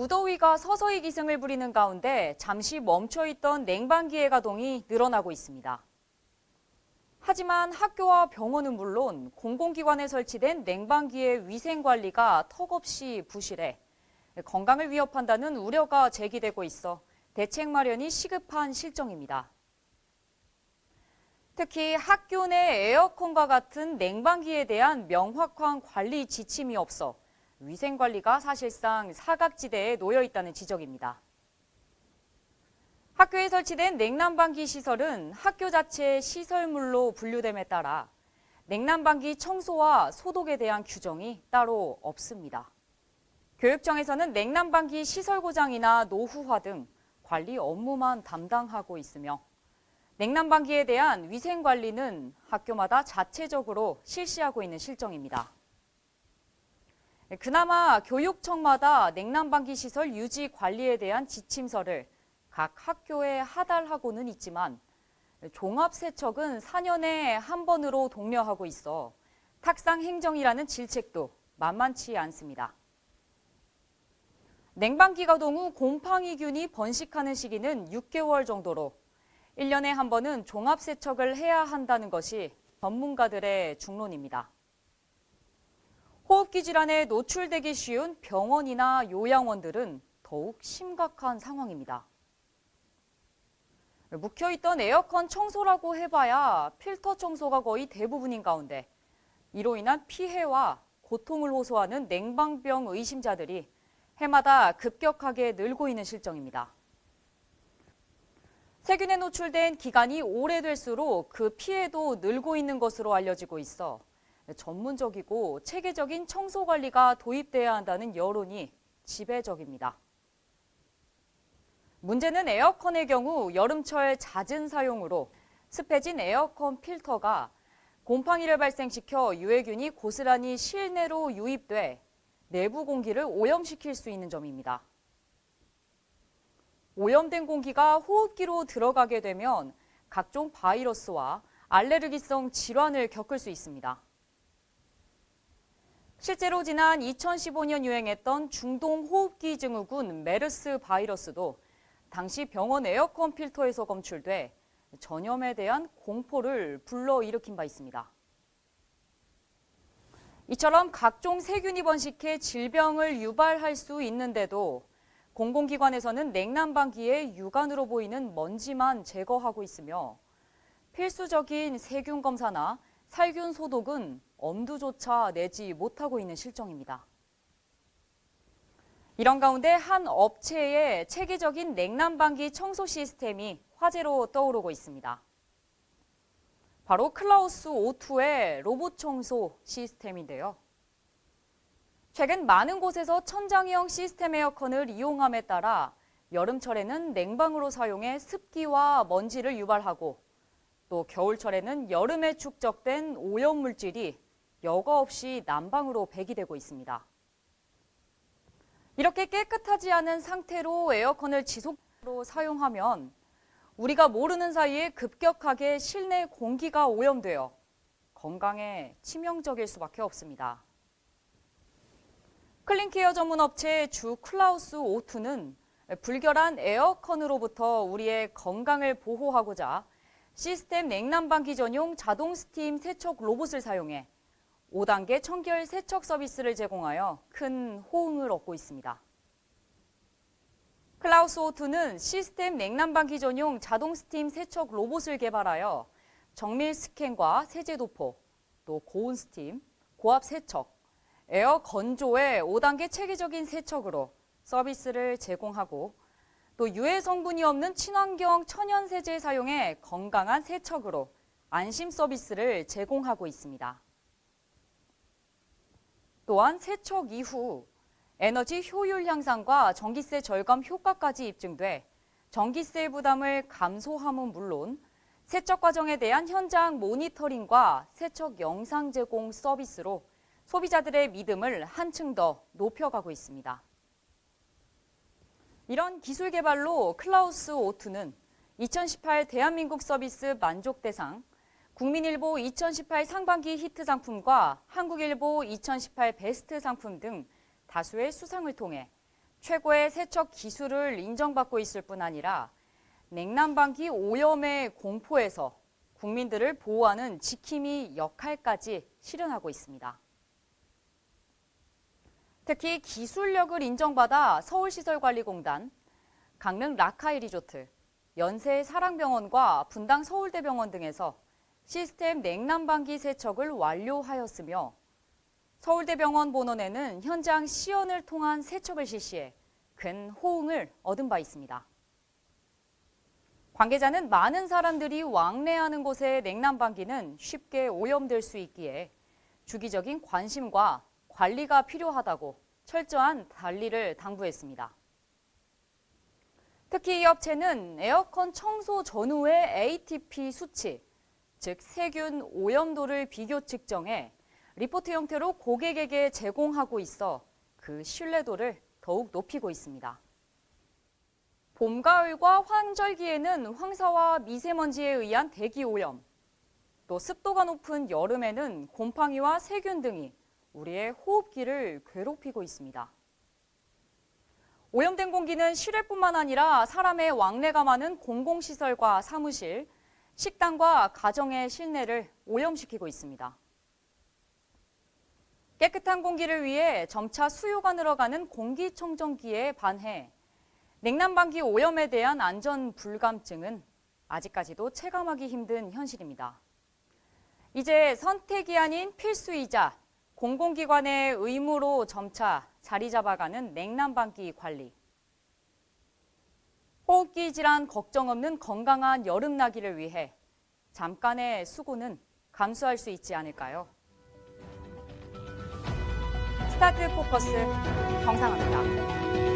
무더위가 서서히 기승을 부리는 가운데 잠시 멈춰있던 냉방기의 가동이 늘어나고 있습니다. 하지만 학교와 병원은 물론 공공기관에 설치된 냉방기의 위생관리가 턱없이 부실해 건강을 위협한다는 우려가 제기되고 있어 대책 마련이 시급한 실정입니다. 특히 학교 내 에어컨과 같은 냉방기에 대한 명확한 관리 지침이 없어 위생관리가 사실상 사각지대에 놓여 있다는 지적입니다. 학교에 설치된 냉난방기 시설은 학교 자체의 시설물로 분류됨에 따라 냉난방기 청소와 소독에 대한 규정이 따로 없습니다. 교육청에서는 냉난방기 시설 고장이나 노후화 등 관리 업무만 담당하고 있으며 냉난방기에 대한 위생관리는 학교마다 자체적으로 실시하고 있는 실정입니다. 그나마 교육청마다 냉난방기 시설 유지 관리에 대한 지침서를 각 학교에 하달하고는 있지만 종합세척은 4년에 한 번으로 독려하고 있어 탁상 행정이라는 질책도 만만치 않습니다. 냉방기 가동 후 곰팡이균이 번식하는 시기는 6개월 정도로 1년에 한 번은 종합세척을 해야 한다는 것이 전문가들의 중론입니다. 호흡기 질환에 노출되기 쉬운 병원이나 요양원들은 더욱 심각한 상황입니다. 묵혀있던 에어컨 청소라고 해봐야 필터 청소가 거의 대부분인 가운데 이로 인한 피해와 고통을 호소하는 냉방병 의심자들이 해마다 급격하게 늘고 있는 실정입니다. 세균에 노출된 기간이 오래될수록 그 피해도 늘고 있는 것으로 알려지고 있어 전문적이고 체계적인 청소 관리가 도입돼야 한다는 여론이 지배적입니다. 문제는 에어컨의 경우 여름철 잦은 사용으로 습해진 에어컨 필터가 곰팡이를 발생시켜 유해균이 고스란히 실내로 유입돼 내부 공기를 오염시킬 수 있는 점입니다. 오염된 공기가 호흡기로 들어가게 되면 각종 바이러스와 알레르기성 질환을 겪을 수 있습니다. 실제로 지난 2015년 유행했던 중동 호흡기 증후군 메르스 바이러스도 당시 병원 에어컨 필터에서 검출돼 전염에 대한 공포를 불러일으킨 바 있습니다. 이처럼 각종 세균이 번식해 질병을 유발할 수 있는데도 공공기관에서는 냉난방기에 육안으로 보이는 먼지만 제거하고 있으며 필수적인 세균 검사나 살균 소독은 엄두조차 내지 못하고 있는 실정입니다. 이런 가운데 한 업체의 체계적인 냉난방기 청소 시스템이 화제로 떠오르고 있습니다. 바로 클라우스 O2의 로봇 청소 시스템인데요. 최근 많은 곳에서 천장형 시스템 에어컨을 이용함에 따라 여름철에는 냉방으로 사용해 습기와 먼지를 유발하고 또 겨울철에는 여름에 축적된 오염물질이 여과 없이 난방으로 배기되고 있습니다. 이렇게 깨끗하지 않은 상태로 에어컨을 지속적으로 사용하면 우리가 모르는 사이에 급격하게 실내 공기가 오염되어 건강에 치명적일 수밖에 없습니다. 클린케어 전문 업체 주 클라우스 O2는 불결한 에어컨으로부터 우리의 건강을 보호하고자 시스템 냉난방기 전용 자동 스팀 세척 로봇을 사용해 5단계 청결 세척 서비스를 제공하여 큰 호응을 얻고 있습니다. 클라우스 O2는 시스템 냉난방기 전용 자동 스팀 세척 로봇을 개발하여 정밀 스캔과 세제 도포, 또 고온 스팀, 고압 세척, 에어 건조의 5단계 체계적인 세척으로 서비스를 제공하고 또 유해 성분이 없는 친환경 천연 세제를 사용해 건강한 세척으로 안심 서비스를 제공하고 있습니다. 또한 세척 이후 에너지 효율 향상과 전기세 절감 효과까지 입증돼 전기세 부담을 감소함은 물론 세척 과정에 대한 현장 모니터링과 세척 영상 제공 서비스로 소비자들의 믿음을 한층 더 높여가고 있습니다. 이런 기술 개발로 클라우스 O2는 2018 대한민국 서비스 만족대상, 국민일보 2018 상반기 히트 상품과 한국일보 2018 베스트 상품 등 다수의 수상을 통해 최고의 세척 기술을 인정받고 있을 뿐 아니라 냉난방기 오염의 공포에서 국민들을 보호하는 지킴이 역할까지 실현하고 있습니다. 특히 기술력을 인정받아 서울시설관리공단, 강릉 라카이 리조트, 연세 사랑병원과 분당 서울대병원 등에서 시스템 냉난방기 세척을 완료하였으며 서울대병원 본원에는 현장 시연을 통한 세척을 실시해 큰 호응을 얻은 바 있습니다. 관계자는 많은 사람들이 왕래하는 곳의 냉난방기는 쉽게 오염될 수 있기에 주기적인 관심과 관리가 필요하다고 철저한 관리를 당부했습니다. 특히 이 업체는 에어컨 청소 전후의 ATP 수치, 즉 세균 오염도를 비교 측정해 리포트 형태로 고객에게 제공하고 있어 그 신뢰도를 더욱 높이고 있습니다. 봄, 가을과 환절기에는 황사와 미세먼지에 의한 대기 오염, 또 습도가 높은 여름에는 곰팡이와 세균 등이 우리의 호흡기를 괴롭히고 있습니다. 오염된 공기는 실외뿐만 아니라 사람의 왕래가 많은 공공시설과 사무실, 식당과 가정의 실내를 오염시키고 있습니다. 깨끗한 공기를 위해 점차 수요가 늘어가는 공기청정기에 반해 냉난방기 오염에 대한 안전 불감증은 아직까지도 체감하기 힘든 현실입니다. 이제 선택이 아닌 필수이자 공공기관의 의무로 점차 자리 잡아가는 냉난방기 관리. 호흡기 질환 걱정 없는 건강한 여름 나기를 위해 잠깐의 수고는 감수할 수 있지 않을까요? 스타트 포커스 정상화입니다.